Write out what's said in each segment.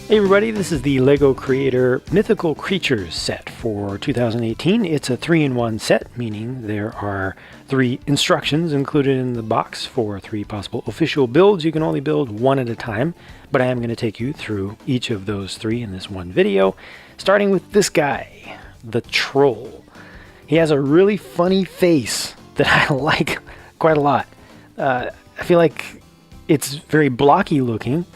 Hey everybody, this is the LEGO Creator Mythical Creatures set for 2018. It's a 3-in-1 set, meaning there are 3 instructions included in the box for 3 possible official builds. You can only build one at a time, but I am going to take you through each of those 3 in this one video, starting with this guy, the Troll. He has a really funny face that I like quite a lot. I feel like it's very blocky looking,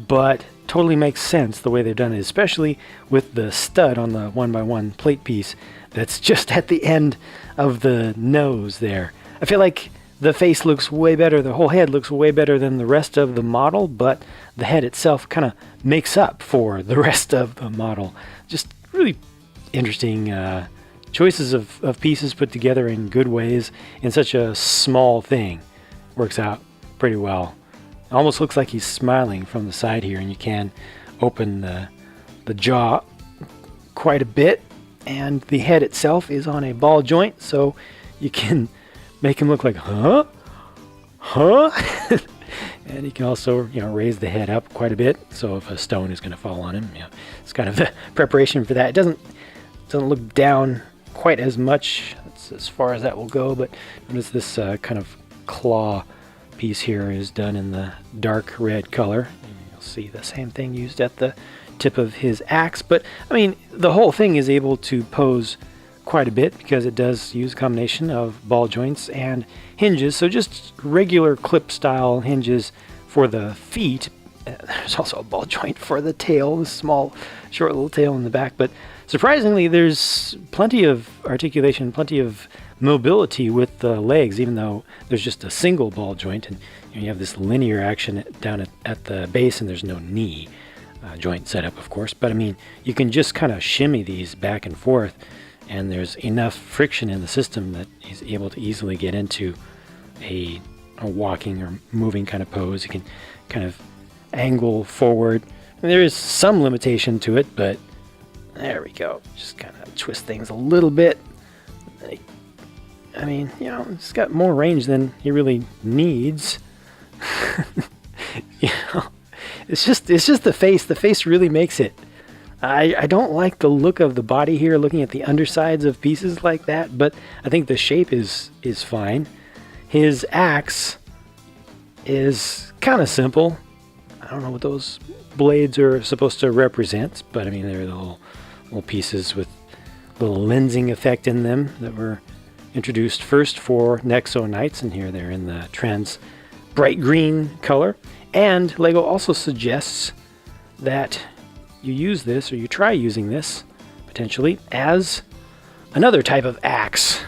but totally makes sense the way they've done it, especially with the stud on the 1x1 plate piece that's just at the end of the nose there. I feel like the face looks way better, the whole head looks way better than the rest of the model, but the head itself kind of makes up for the rest of the model. Just really interesting choices of pieces put together in good ways in such a small thing. Works out pretty well. Almost looks like he's smiling from the side here, and you can open the jaw quite a bit, and the head itself is on a ball joint, so you can make him look like huh and you can also raise the head up quite a bit, so if a stone is going to fall on him, it's kind of the preparation for that. It doesn't look down quite as much. That's as far as that will go, but notice this kind of claw piece here is done in the dark red color. You'll see the same thing used at the tip of his axe, but I mean the whole thing is able to pose quite a bit because it does use a combination of ball joints and hinges, so just regular clip style hinges for the feet. There's also a ball joint for the tail, the small short little tail in the back, but surprisingly there's plenty of articulation, plenty of mobility with the legs, even though there's just a single ball joint, and you have this linear action down at the base, and there's no knee joint setup, of course, but I mean you can just kind of shimmy these back and forth, and there's enough friction in the system that he's able to easily get into a walking or moving kind of pose. You can kind of angle forward, and there is some limitation to it, but there we go. Just kind of twist things a little bit. I mean, it's got more range than he really needs. It's just the face. The face really makes it. I don't like the look of the body here, looking at the undersides of pieces like that, but I think the shape is fine. His axe is kind of simple. I don't know what those blades are supposed to represent, but I mean they're the little pieces with little lensing effect in them that were introduced first for Nexo Knights, and here they're in the trans bright green color. And LEGO also suggests that you use this, or you try using this potentially as another type of axe,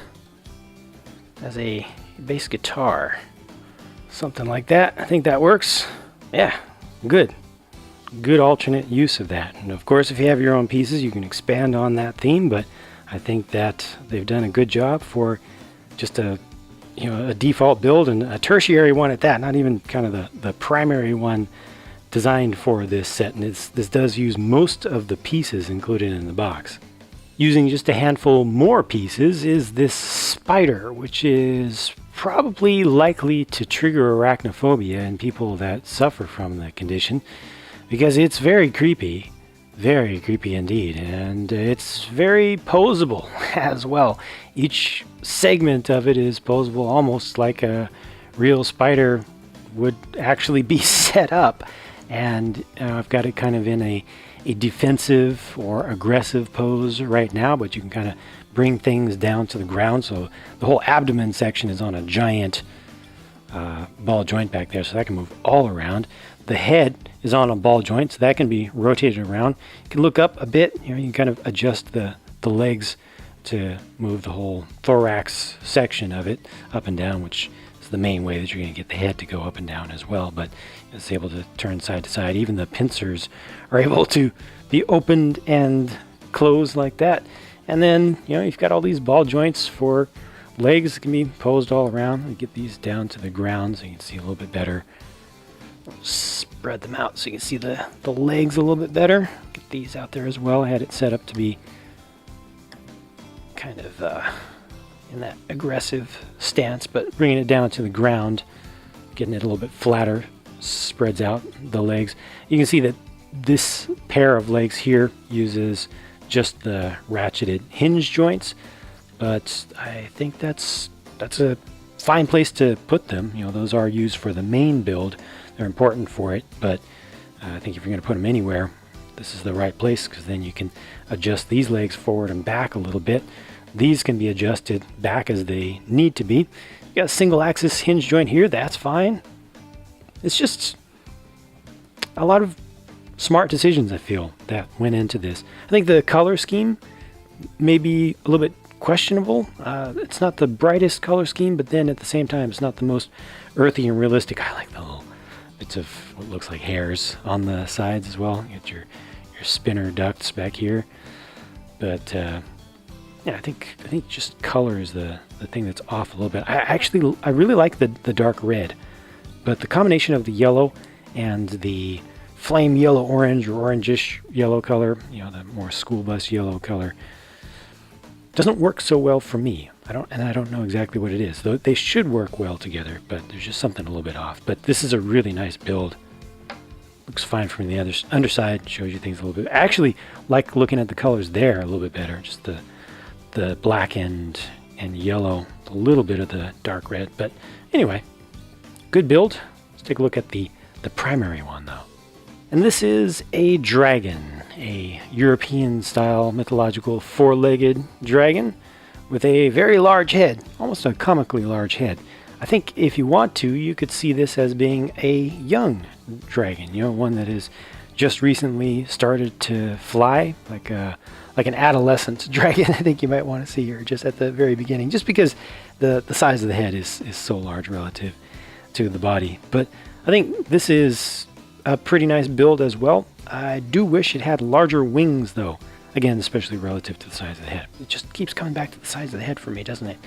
as a bass guitar, something like that. I think that works. Yeah, good alternate use of that. And of course, if you have your own pieces, you can expand on that theme, but I think that they've done a good job for just a default build, and a tertiary one at that, not even kind of the primary one designed for this set. And this does use most of the pieces included in the box. Using just a handful more pieces is this spider, which is probably likely to trigger arachnophobia in people that suffer from the condition, because it's very creepy indeed, and it's very posable as well. Each segment of it is posable, almost like a real spider would actually be set up. And I've got it kind of in a defensive or aggressive pose right now, but you can kind of bring things down to the ground, so the whole abdomen section is on a giant ball joint back there, so that can move all around. The head is on a ball joint, so that can be rotated around. You can look up a bit, you can kind of adjust the legs to move the whole thorax section of it up and down, which is the main way that you're going to get the head to go up and down as well, but it's able to turn side to side. Even the pincers are able to be opened and closed like that. And then, you've got all these ball joints for legs that can be posed all around. We get these down to the ground so you can see a little bit better. Spread them out so you can see the legs a little bit better. Get these out there as well. I had it set up to be kind of in that aggressive stance, but bringing it down to the ground, getting it a little bit flatter, spreads out the legs. You can see that This pair of legs here uses just the ratcheted hinge joints, but I think that's a fine place to put them. You know, those are used for the main build. They're important for it, but I think if you're going to put them anywhere, this is the right place, because then you can adjust these legs forward and back a little bit. These can be adjusted back as they need to be. You got a single axis hinge joint here, that's fine. It's just a lot of smart decisions, I feel, that went into this. I think the color scheme may be a little bit questionable. It's not the brightest color scheme, but then at the same time, it's not the most earthy and realistic. I like the little bits of what looks like hairs on the sides as well. You get your spinner ducts back here. But yeah, I think just color is the thing that's off a little bit. I really like the dark red, but the combination of the yellow and the flame yellow orange or orangish yellow color, you know, the more school bus yellow color, doesn't work so well for me. I don't know exactly what it is. Though they should work well together, but there's just something a little bit off. But this is a really nice build. Looks fine from the underside. Shows you things a little bit. I actually like looking at the colors there a little bit better. Just the black and yellow, a little bit of the dark red. But anyway, good build. Let's take a look at the primary one though. And this is a dragon, a European-style mythological four-legged dragon with a very large head, almost a comically large head. I think if you want to, you could see this as being a young dragon, you know, one that has just recently started to fly, like an adolescent dragon. I think you might want to see her just at the very beginning, just because the size of the head is so large relative to the body. But I think this is a pretty nice build as well. I do wish it had larger wings though. Again, especially relative to the size of the head. It just keeps coming back to the size of the head for me, doesn't it?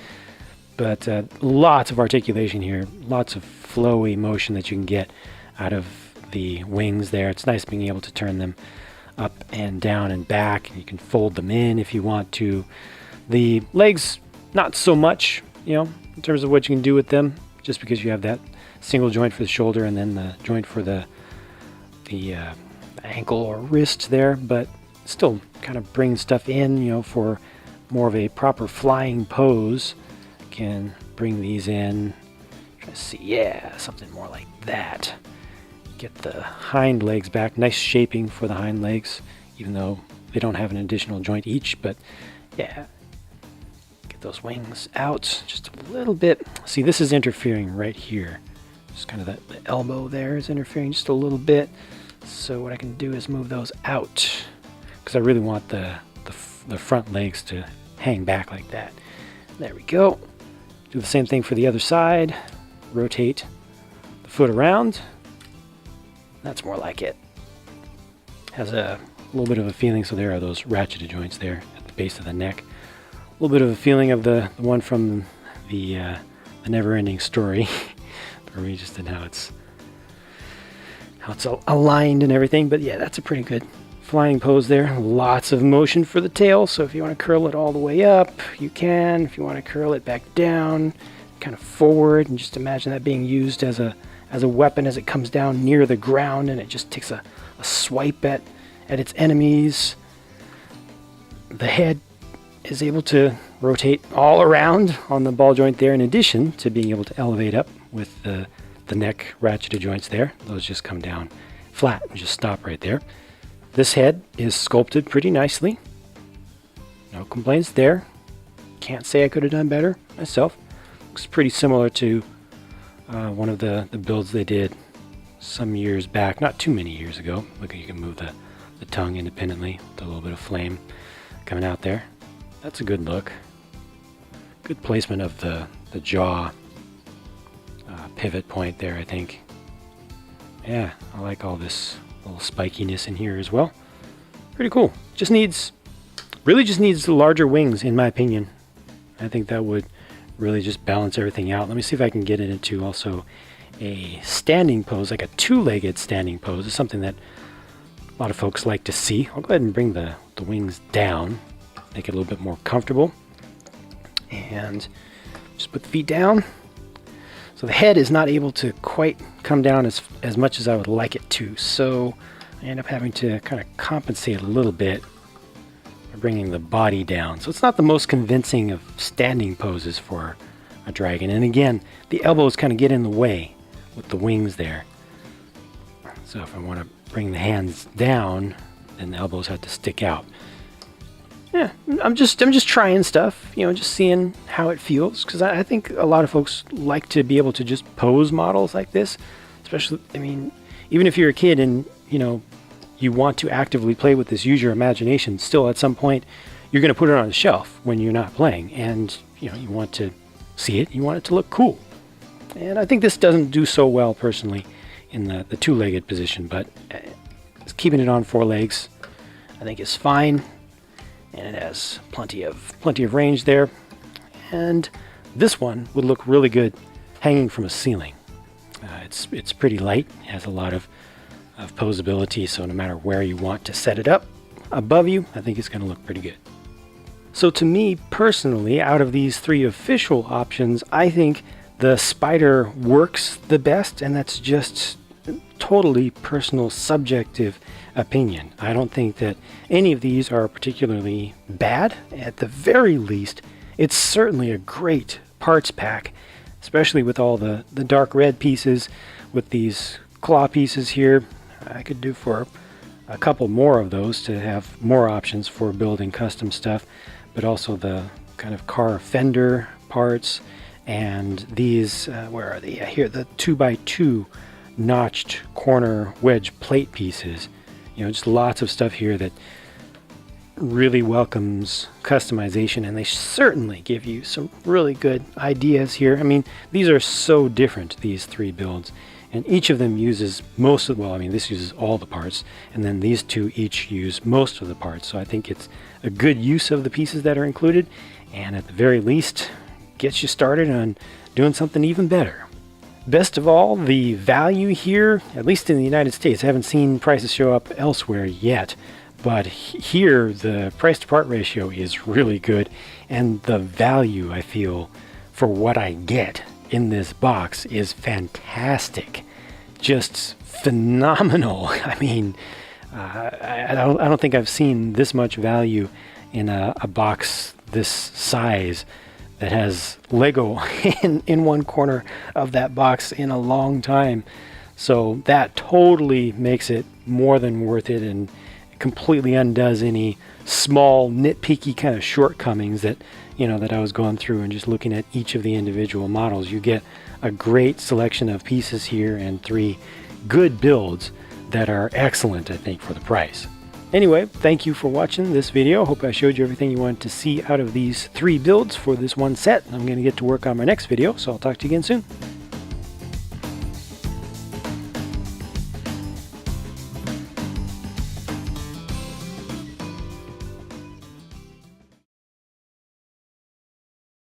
But lots of articulation here, lots of flowy motion that you can get out of the wings there. It's nice being able to turn them up and down and back. You can fold them in if you want to. The legs, not so much, you know, in terms of what you can do with them, just because you have that single joint for the shoulder and then the joint for the ankle or wrist there, but still kind of bring stuff in, you know, for more of a proper flying pose. Can bring these in. Try to see, yeah, something more like that. Get the hind legs back. Nice shaping for the hind legs, even though they don't have an additional joint each, but yeah. Get those wings out just a little bit. See, this is interfering right here. Just kind of the elbow there is interfering just a little bit. So what I can do is move those out, because I really want the front legs to hang back like that. There we go. Do the same thing for the other side. Rotate the foot around. That's more like it. Has a little bit of a feeling, so there are those ratcheted joints there at the base of the neck. A little bit of a feeling of the one from the Never-Ending Story, for me, just in how it's aligned and everything. But yeah, that's a pretty good flying pose there. Lots of motion for the tail, so if you want to curl it all the way up, you can. If you want to curl it back down, kind of forward, and just imagine that being used as a weapon as it comes down near the ground, and it just takes a swipe at its enemies. The head is able to rotate all around on the ball joint there, in addition to being able to elevate up with the neck ratcheted joints there. Those just come down flat and just stop right there. This head is sculpted pretty nicely. No complaints there. Can't say I could have done better myself. Looks pretty similar to one of the builds they did some years back, not too many years ago. Look, you can move the tongue independently with a little bit of flame coming out there. That's a good look. Good placement of the jaw pivot point there, I think. Yeah, I like all this little spikiness in here as well. Pretty cool. Really just needs larger wings, in my opinion. I think that would really just balance everything out. Let me see if I can get it into also a standing pose, like a two-legged standing pose. Is something that a lot of folks like to see. I'll go ahead and bring the wings down, make it a little bit more comfortable. And just put the feet down. So the head is not able to quite come down as much as I would like it to. So I end up having to kind of compensate a little bit by bringing the body down. So it's not the most convincing of standing poses for a dragon. And again, the elbows kind of get in the way with the wings there. So if I want to bring the hands down, then the elbows have to stick out. Yeah, I'm just trying stuff, you know, just seeing how it feels, because I think a lot of folks like to be able to just pose models like this, especially, I mean, even if you're a kid and, you know, you want to actively play with this, use your imagination, still at some point you're going to put it on a shelf when you're not playing, and, you know, you want to see it, you want it to look cool. And I think this doesn't do so well personally in the two-legged position, but just keeping it on four legs I think is fine. And it has plenty of range there. And this one would look really good hanging from a ceiling. It's pretty light. It has a lot of posability, so no matter where you want to set it up above you, I think it's going to look pretty good. So to me personally, out of these three official options, I think the spider works the best, and that's just totally personal, subjective opinion. I don't think that any of these are particularly bad. At the very least, it's certainly a great parts pack, especially with all the dark red pieces, with these claw pieces here. I could do for a couple more of those to have more options for building custom stuff, but also the kind of car fender parts, and these, where are they? Yeah, here, the 2x2 notched corner wedge plate pieces. You know, just lots of stuff here that really welcomes customization, and they certainly give you some really good ideas here. I mean, these are so different, these three builds, and each of them uses most of, well, I mean, this uses all the parts, and then these two each use most of the parts. So I think it's a good use of the pieces that are included, and at the very least, gets you started on doing something even better. Best of all, the value here, at least in the United States, I haven't seen prices show up elsewhere yet, but here the price to part ratio is really good, and the value I feel for what I get in this box is fantastic. Just phenomenal. I mean, I don't think I've seen this much value in a box this size that has Lego in one corner of that box in a long time. So that totally makes it more than worth it, and completely undoes any small nitpicky kind of shortcomings that, you know, that I was going through and just looking at each of the individual models. You get a great selection of pieces here and three good builds that are excellent, I think, for the price. Anyway, thank you for watching this video. Hope I showed you everything you wanted to see out of these three builds for this one set. I'm going to get to work on my next video, so I'll talk to you again soon.